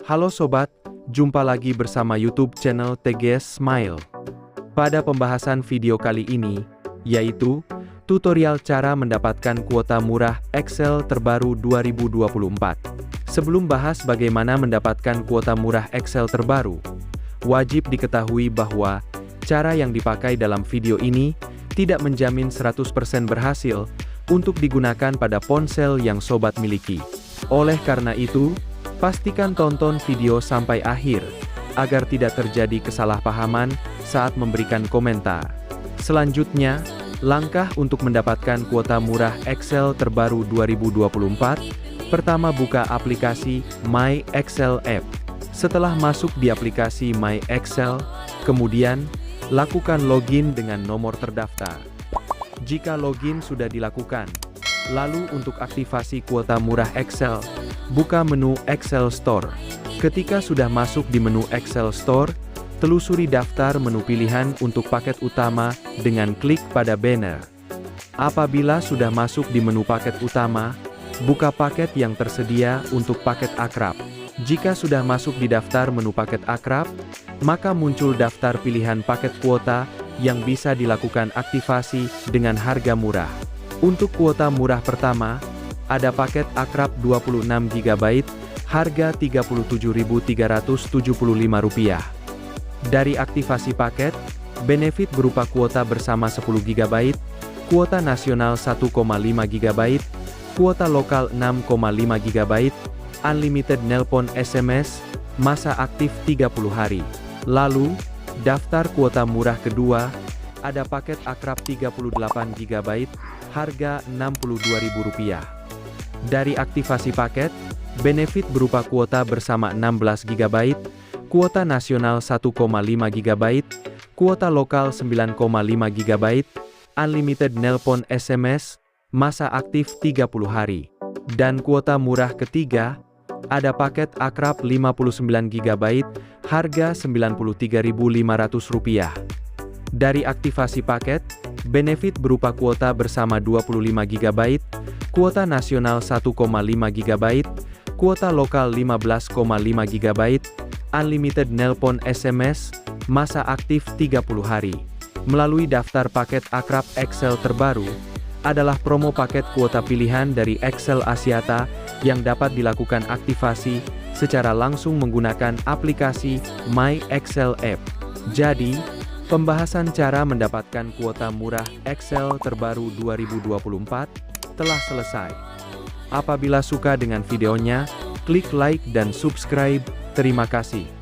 Halo sobat, jumpa lagi bersama YouTube channel TGS Smile. Pada pembahasan video kali ini, yaitu tutorial cara mendapatkan kuota murah Excel terbaru 2024. Sebelum bahas bagaimana mendapatkan kuota murah Excel terbaru, wajib diketahui bahwa cara yang dipakai dalam video ini tidak menjamin 100% berhasil untuk digunakan pada ponsel yang sobat miliki. Oleh karena itu, pastikan tonton video sampai akhir, agar tidak terjadi kesalahpahaman saat memberikan komentar. Selanjutnya, langkah untuk mendapatkan kuota murah Excel terbaru 2024, pertama buka aplikasi My Excel App. Setelah masuk di aplikasi My Excel, kemudian, lakukan login dengan nomor terdaftar. Jika login sudah dilakukan, lalu untuk aktivasi kuota murah Excel, buka menu Excel Store. Ketika sudah masuk di menu Excel Store, telusuri daftar menu pilihan untuk paket utama dengan klik pada banner. Apabila sudah masuk di menu paket utama, buka paket yang tersedia untuk paket akrab. Jika sudah masuk di daftar menu paket akrab, maka muncul daftar pilihan paket kuota yang bisa dilakukan aktivasi dengan harga murah. Untuk kuota murah pertama, ada paket akrab 26 GB, harga Rp37.375. Dari aktivasi paket, benefit berupa kuota bersama 10 GB, kuota nasional 1,5 GB, kuota lokal 6,5 GB, unlimited nelpon SMS, masa aktif 30 hari. Lalu, daftar kuota murah kedua, ada paket akrab 38 GB, harga Rp62.000. Dari aktivasi paket, benefit berupa kuota bersama 16 GB, kuota nasional 1,5 GB, kuota lokal 9,5 GB, unlimited nelpon SMS, masa aktif 30 hari. Dan kuota murah ketiga, ada paket akrab 59 GB, harga Rp93.500. Dari aktivasi paket, benefit berupa kuota bersama 25 GB, kuota nasional 1,5 GB, kuota lokal 15,5 GB, unlimited nelpon SMS, masa aktif 30 hari. Melalui daftar paket akrab Excel terbaru, adalah promo paket kuota pilihan dari Excel Axiata yang dapat dilakukan aktivasi secara langsung menggunakan aplikasi My Excel App. Jadi, pembahasan cara mendapatkan kuota murah Excel terbaru 2024 telah selesai. Apabila suka dengan videonya, klik like dan subscribe. Terima kasih.